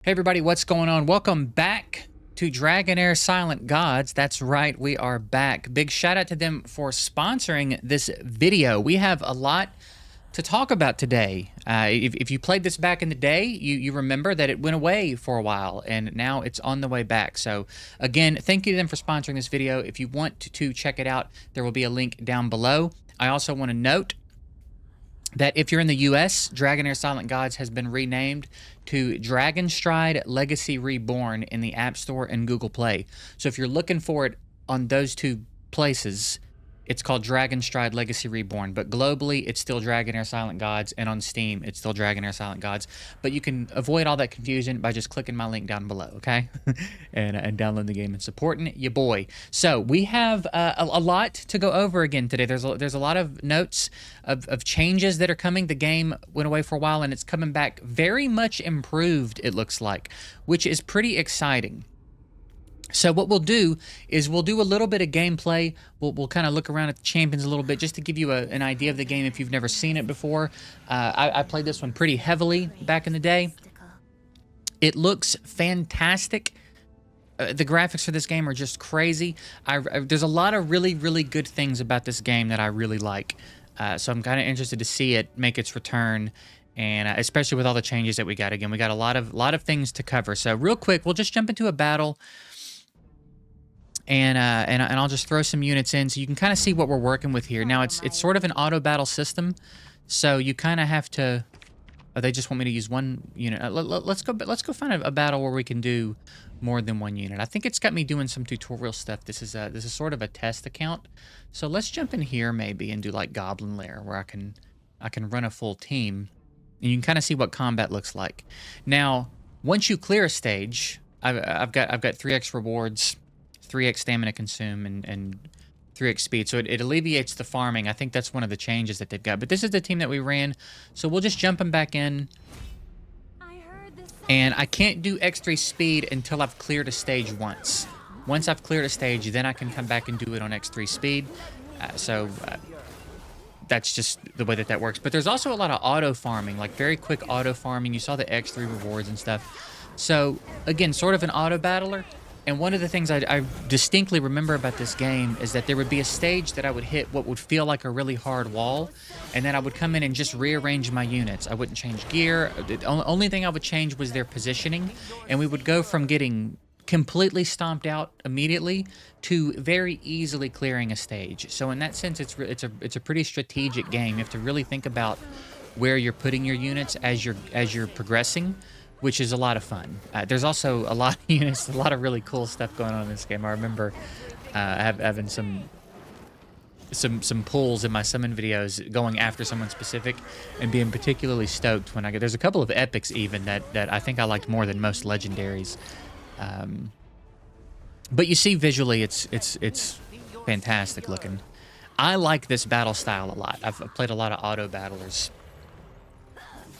Hey everybody, what's going on? Welcome back to Dragonheir Silent Gods. That's right, we are back. Big shout out to them for sponsoring this video. We have a lot to talk about today. If you played this back in the day, you remember that it went away for a while and now it's on the way back. So again, thank you to them for sponsoring this video. If you want to check it out, there will be a link down below. I also want to note that if you're in the US, Dragonheir Silent Gods has been renamed to Dragonstride Legacy Reborn in the App Store and Google Play. So if you're looking for it on those two places, it's called Dragonstride Legacy Reborn, but globally it's still Dragonheir Silent Gods, and on Steam it's still Dragonheir Silent Gods. But you can avoid all that confusion by just clicking my link down below, okay? and download the game and supporting your boy. So we have a lot to go over again today. There's a lot of notes of changes that are coming. The game went away for a while and it's coming back very much improved, it looks like, which is pretty exciting. So what we'll do is we'll do a little bit of gameplay. We'll kind of look around at the champions a little bit just to give you an idea of the game if you've never seen it before. I played this one pretty heavily back in the day. It looks fantastic. The graphics for this game are just crazy. There's a lot of really good things about this game that I really like. So I'm kind of interested to see it make its return. And especially with all the changes that we got. Again, we got a lot of things to cover. So real quick, we'll just jump into a battle. And I'll just throw some units in so you can kind of see what we're working with here. Now it's sort of an auto battle system, so you kind of have to. Oh, they just want me to use one unit. Let's go find a battle where we can do more than one unit. I think it's got me doing some tutorial stuff. This is sort of a test account, so let's jump in here maybe and do like Goblin Lair where I can run a full team, and you can kind of see what combat looks like. Now once you clear a stage, I've got 3x rewards. 3x stamina consume and 3x speed, so it alleviates the farming. I think that's one of the changes that they've got. But this is the team that we ran, so we'll just jump them back in. And I can't do x3 speed until I've cleared a stage once. Once I've cleared a stage, then I can come back and do it on x3 speed. That's just the way that works. But there's also a lot of auto farming, like very quick auto farming. You saw the x3 rewards and stuff. So again, sort of an auto battler. And one of the things I distinctly remember about this game is that there would be a stage that I would hit what would feel like a really hard wall, and then I would come in and just rearrange my units. I wouldn't change gear. The only thing I would change was their positioning, and we would go from getting completely stomped out immediately to very easily clearing a stage. So in that sense, it's a pretty strategic game. You have to really think about where you're putting your units as you're progressing, which is a lot of fun. There's also a lot of units, a lot of really cool stuff going on in this game. I remember having some pulls in my summon videos going after someone specific and being particularly stoked when I get. There's a couple of epics even that I think I liked more than most legendaries. But you see visually it's fantastic looking. I like this battle style a lot. I've played a lot of auto battlers.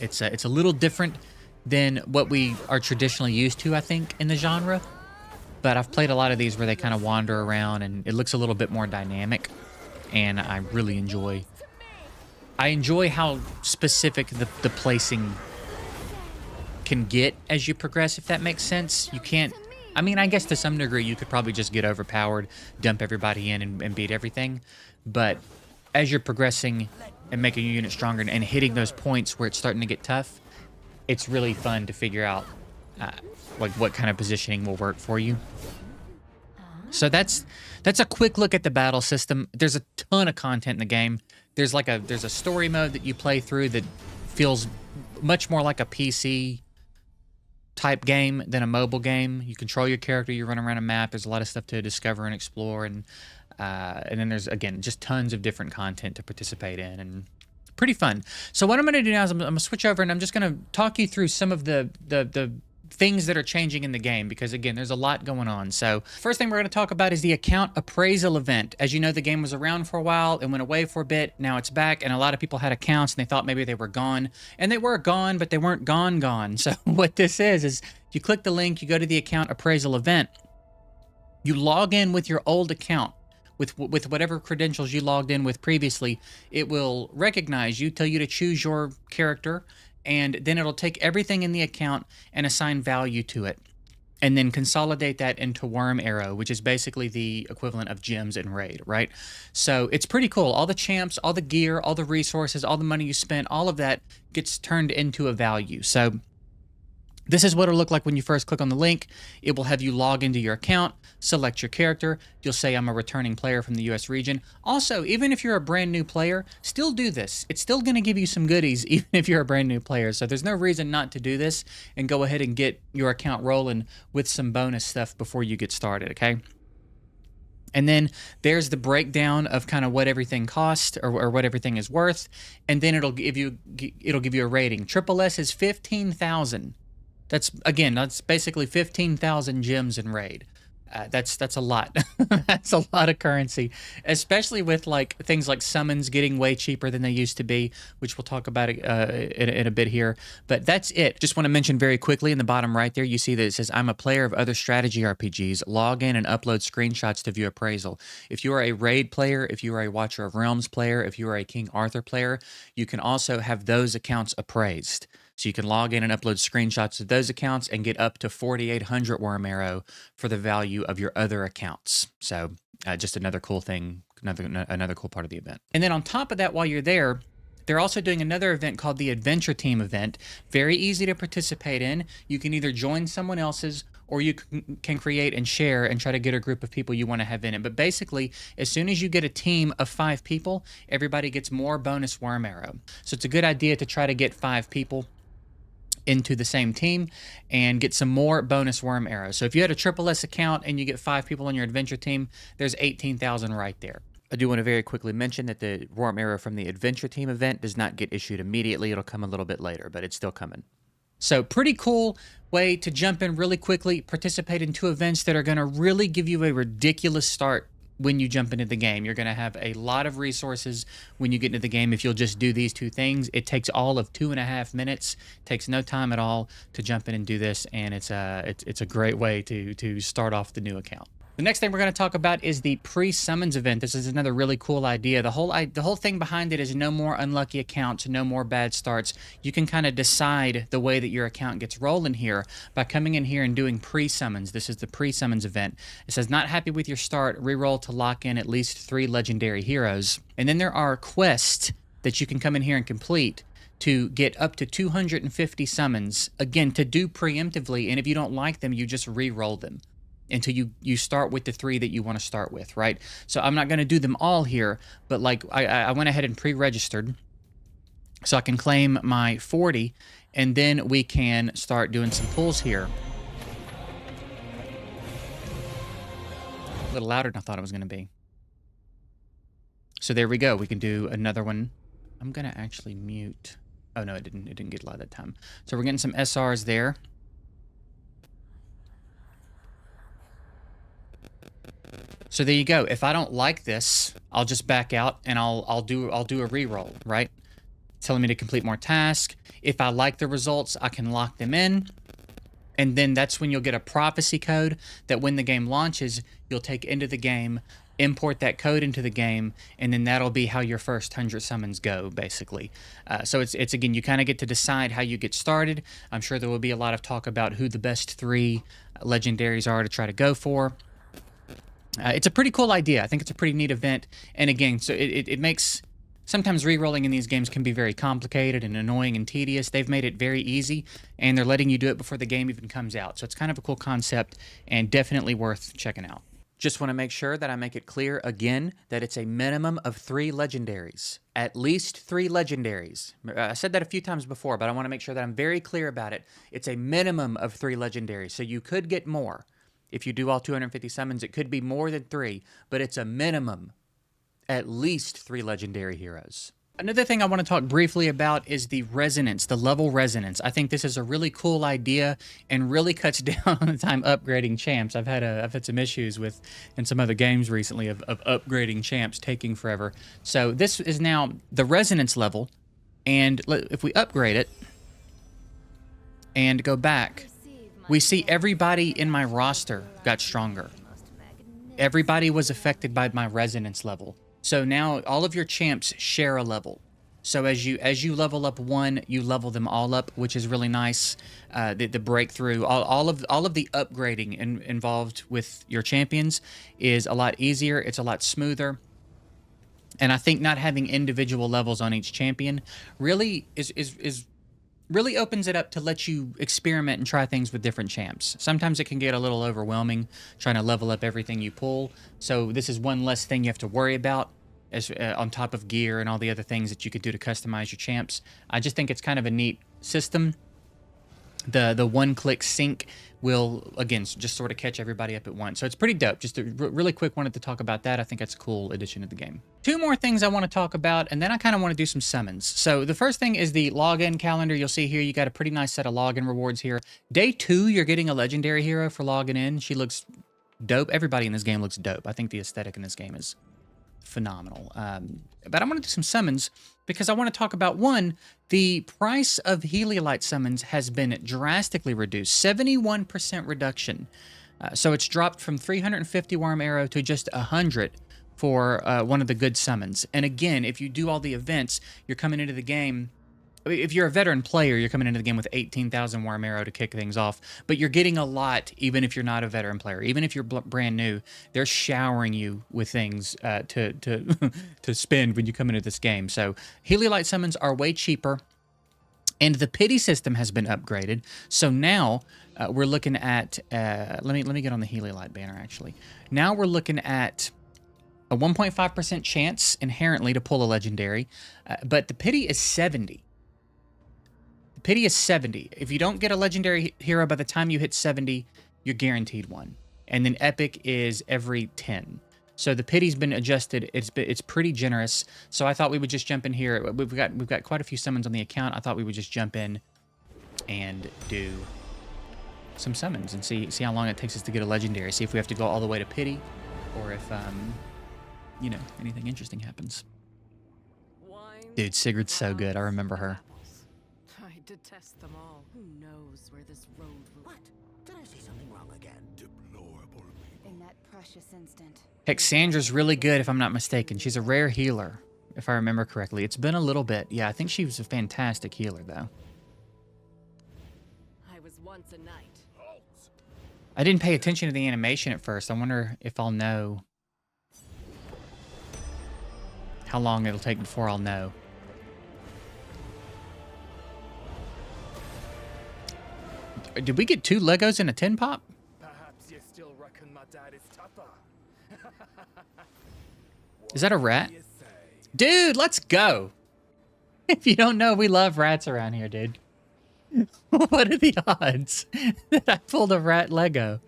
It's a little different than what we are traditionally used to, I think, in the genre. But I've played a lot of these where they kind of wander around and it looks a little bit more dynamic, and I really enjoy. I enjoy how specific the placing can get as you progress, if that makes sense. You can't. I mean, I guess to some degree you could probably just get overpowered, dump everybody in, and beat everything. But as you're progressing and making your unit stronger and hitting those points where it's starting to get tough, it's really fun to figure out like what kind of positioning will work for you. So that's a quick look at the battle system. There's a ton of content in the game. There's a story mode that you play through that feels much more like a PC type game than a mobile game. You control your character, you run around a map. There's a lot of stuff to discover and explore, and then there's again just tons of different content to participate in, and pretty fun. So what I'm going to do now is I'm going to switch over and I'm just going to talk you through some of the things that are changing in the game, because again, there's a lot going on. So first thing we're going to talk about is the Account Appraisal event. As you know, the game was around for a while and went away for a bit. Now it's back, and a lot of people had accounts and they thought maybe they were gone, and they were gone, but they weren't gone. So what this is you click the link, you go to the Account Appraisal event, you log in with your old account. With whatever credentials you logged in with previously, it will recognize you, tell you to choose your character, and then it'll take everything in the account and assign value to it, and then consolidate that into Worm Arrow, which is basically the equivalent of gems in Raid, right? So it's pretty cool. All the champs, all the gear, all the resources, all the money you spent, all of that gets turned into a value. So this is what it'll look like when you first click on the link. It will have you log into your account, select your character. You'll say, I'm a returning player from the US region. Also, even if you're a brand new player, still do this. It's still going to give you some goodies, even if you're a brand new player. So there's no reason not to do this, and go ahead and get your account rolling with some bonus stuff before you get started, okay? And then there's the breakdown of kind of what everything costs, or what everything is worth. And then it'll give you a rating. Triple S is 15,000. That's basically 15,000 gems in Raid. That's a lot. That's a lot of currency, especially with like things like summons getting way cheaper than they used to be, which we'll talk about in a bit here. But that's it. Just want to mention very quickly in the bottom right there, you see that it says, I'm a player of other strategy RPGs. Log in and upload screenshots to view appraisal. If you are a Raid player, if you are a Watcher of Realms player, if you are a King Arthur player, you can also have those accounts appraised. So you can log in and upload screenshots of those accounts and get up to 4,800 Worm Arrow for the value of your other accounts. So just another cool thing, another cool part of the event. And then on top of that, while you're there, they're also doing another event called the Adventure Team event. Very easy to participate in. You can either join someone else's, or you can create and share and try to get a group of people you want to have in it. But basically, as soon as you get a team of 5 people, everybody gets more bonus Worm Arrow. So it's a good idea to try to get 5 people into the same team and get some more bonus Worm Arrows. So if you had a Triple S account and you get 5 people on your adventure team, there's 18,000 right there. I do want to very quickly mention that the Worm Arrow from the adventure team event does not get issued immediately. It'll come a little bit later, but it's still coming. So pretty cool way to jump in really quickly, participate in 2 events that are going to really give you a ridiculous start when you jump into the game. You're going to have a lot of resources when you get into the game if you'll just do these 2 things. It takes all of 2.5 minutes. Takes no time at all to jump in and do this, and it's a great way to start off the new account. The next thing we're going to talk about is the pre-summons event. This is another really cool idea. The whole thing behind it is no more unlucky accounts, no more bad starts. You can kind of decide the way that your account gets rolling here by coming in here and doing pre-summons. This is the pre-summons event. It says, not happy with your start, reroll to lock in at least 3 legendary heroes. And then there are quests that you can come in here and complete to get up to 250 summons, again, to do preemptively. And if you don't like them, you just re-roll them until you start with the 3 that you want to start with, right? So I'm not going to do them all here, but like I went ahead and pre-registered so I can claim my 40, and then we can start doing some pulls here. A little louder than I thought it was going to be. So there we go. We can do another one. I'm going to actually mute. Oh no, it didn't get loud that time. So we're getting some SRs there. So there you go. If I don't like this, I'll just back out and I'll do a reroll, right? Telling me to complete more tasks. If I like the results, I can lock them in. And then that's when you'll get a prophecy code that when the game launches, you'll take into the game, import that code into the game, and then that'll be how your first 100 summons go, basically. So it's again, you kind of get to decide how you get started. I'm sure there will be a lot of talk about who the best 3 legendaries are to try to go for. It's a pretty cool idea. I think it's a pretty neat event. And again, so it makes... Sometimes re-rolling in these games can be very complicated and annoying and tedious. They've made it very easy, and they're letting you do it before the game even comes out. So it's kind of a cool concept and definitely worth checking out. Just want to make sure that I make it clear again that it's a minimum of 3 legendaries. At least 3 legendaries. I said that a few times before, but I want to make sure that I'm very clear about it. It's a minimum of 3 legendaries, so you could get more. If you do all 250 summons, it could be more than 3, but it's a minimum, at least 3 legendary heroes. Another thing I want to talk briefly about is the resonance, the level resonance. I think this is a really cool idea and really cuts down on the time upgrading champs. I've had some issues with in some other games recently of upgrading champs taking forever. So this is now the resonance level, and if we upgrade it and go back, we see everybody in my roster got stronger. Everybody was affected by my resonance level. So now all of your champs share a level. So as you level up one, you level them all up, which is really nice. The breakthrough, all of the upgrading involved with your champions is a lot easier. It's a lot smoother. And I think not having individual levels on each champion really is really opens it up to let you experiment and try things with different champs. Sometimes it can get a little overwhelming trying to level up everything you pull. So this is one less thing you have to worry about as on top of gear and all the other things that you could do to customize your champs. I just think it's kind of a neat system. The one-click sync will, again, just sort of catch everybody up at once. So it's pretty dope. Just a really quick wanted to talk about that. I think that's a cool addition to the game. Two more things I want to talk about, and then I kind of want to do some summons. So the first thing is the login calendar. You'll see here you got a pretty nice set of login rewards here. Day 2, you're getting a legendary hero for logging in. She looks dope. Everybody in this game looks dope. I think the aesthetic in this game is phenomenal. But I want to do some summons because I want to talk about, one, the price of Heliolite summons has been drastically reduced, 71% reduction. So it's dropped from 350 Worm Arrow to just 100 for one of the good summons. And again, if you do all the events, you're coming into the game. If you're a veteran player, you're coming into the game with 18,000 Worm Arrow to kick things off. But you're getting a lot, even if you're not a veteran player. Even if you're brand new, they're showering you with things to to spend when you come into this game. So Heliolite summons are way cheaper. And the pity system has been upgraded. So now we're looking at... let me get on the Heliolite banner, actually. Now we're looking at a 1.5% chance inherently to pull a legendary. But the pity is 70. Pity is 70. If you don't get a legendary hero by the time you hit 70, you're guaranteed one. And then epic is every 10. So the pity's been adjusted. It's pretty generous. So I thought we would just jump in here. We've got quite a few summons on the account. I thought we would just jump in and do some summons and see how long it takes us to get a legendary. See if we have to go all the way to pity, or if you know, anything interesting happens. Dude, Sigurd's so good. I remember her. Detest them all. Who knows where this road will... What? Did I see something wrong again? Deplorable people. In that precious instant. Hexandra's really good, if I'm not mistaken. She's a rare healer, if I remember correctly. It's been a little bit. Yeah, I think she was a fantastic healer, though. I was once a knight. I didn't pay attention to the animation at first. I wonder if I'll know how long it'll take before I'll know. Did we get 2 Legos in a tin pop? Perhaps you still reckon my dad is tougher. Is that a rat? Dude, let's go. If you don't know, we love rats around here, dude. What are the odds that I pulled a rat Lego?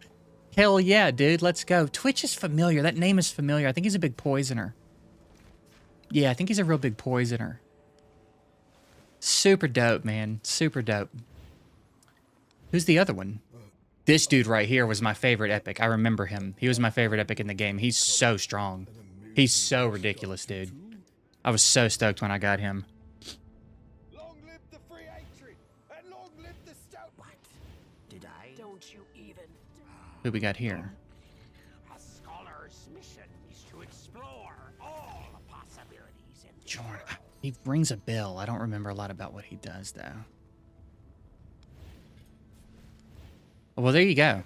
Hell yeah, dude, let's go. Twitch is familiar. That name is familiar. I think he's a big poisoner. Yeah, I think he's a real big poisoner. Super dope, man. Super dope. Who's the other one? This dude right here was my favorite epic. I remember him. He was my favorite epic in the game. He's so strong. He's so ridiculous, dude. I was so stoked when I got him. Long live the free hatred, and long live the stout. What? Did I? Don't you even... Who we got here? A scholar's mission is to explore all the possibilities in Jordan. He rings a bell. I don't remember a lot about what he does, though. Well, there you go.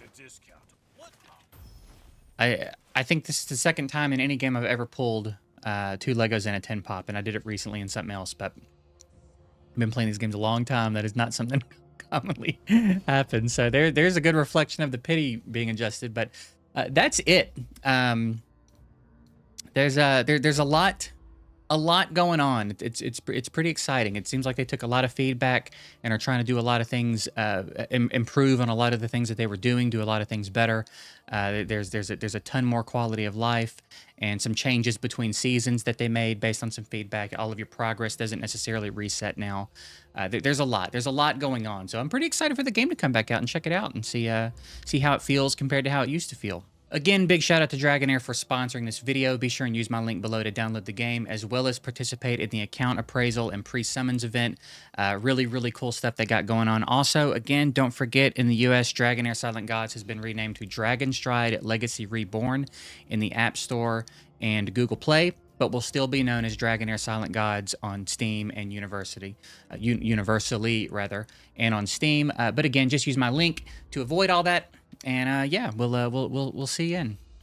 I think this is the second time in any game I've ever pulled 2 Legos in a tin pop, and I did it recently in something else, but I've been playing these games a long time. That is not something commonly happens. So there's a good reflection of the pity being adjusted, but that's it. There's a lot going on. It's pretty exciting. It seems like they took a lot of feedback and are trying to do a lot of things, improve on a lot of the things that they were doing, do a lot of things better. There's a ton more quality of life and some changes between seasons that they made based on some feedback. All of your progress doesn't necessarily reset now. There's a lot going on. So I'm pretty excited for the game to come back out and check it out and see how it feels compared to how it used to feel. Again, big shout out to Dragonheir for sponsoring this video. Be sure and use my link below to download the game, as well as participate in the account appraisal and pre-summons event. Really, really cool stuff they got going on. Also, again, don't forget, in the US, Dragonheir Silent Gods has been renamed to Dragonstride Legacy Reborn in the App Store and Google Play. but will still be known as Dragonheir Silent Gods on Steam and Universally rather, and on Steam. But again, just use my link to avoid all that. And yeah, we'll see you in.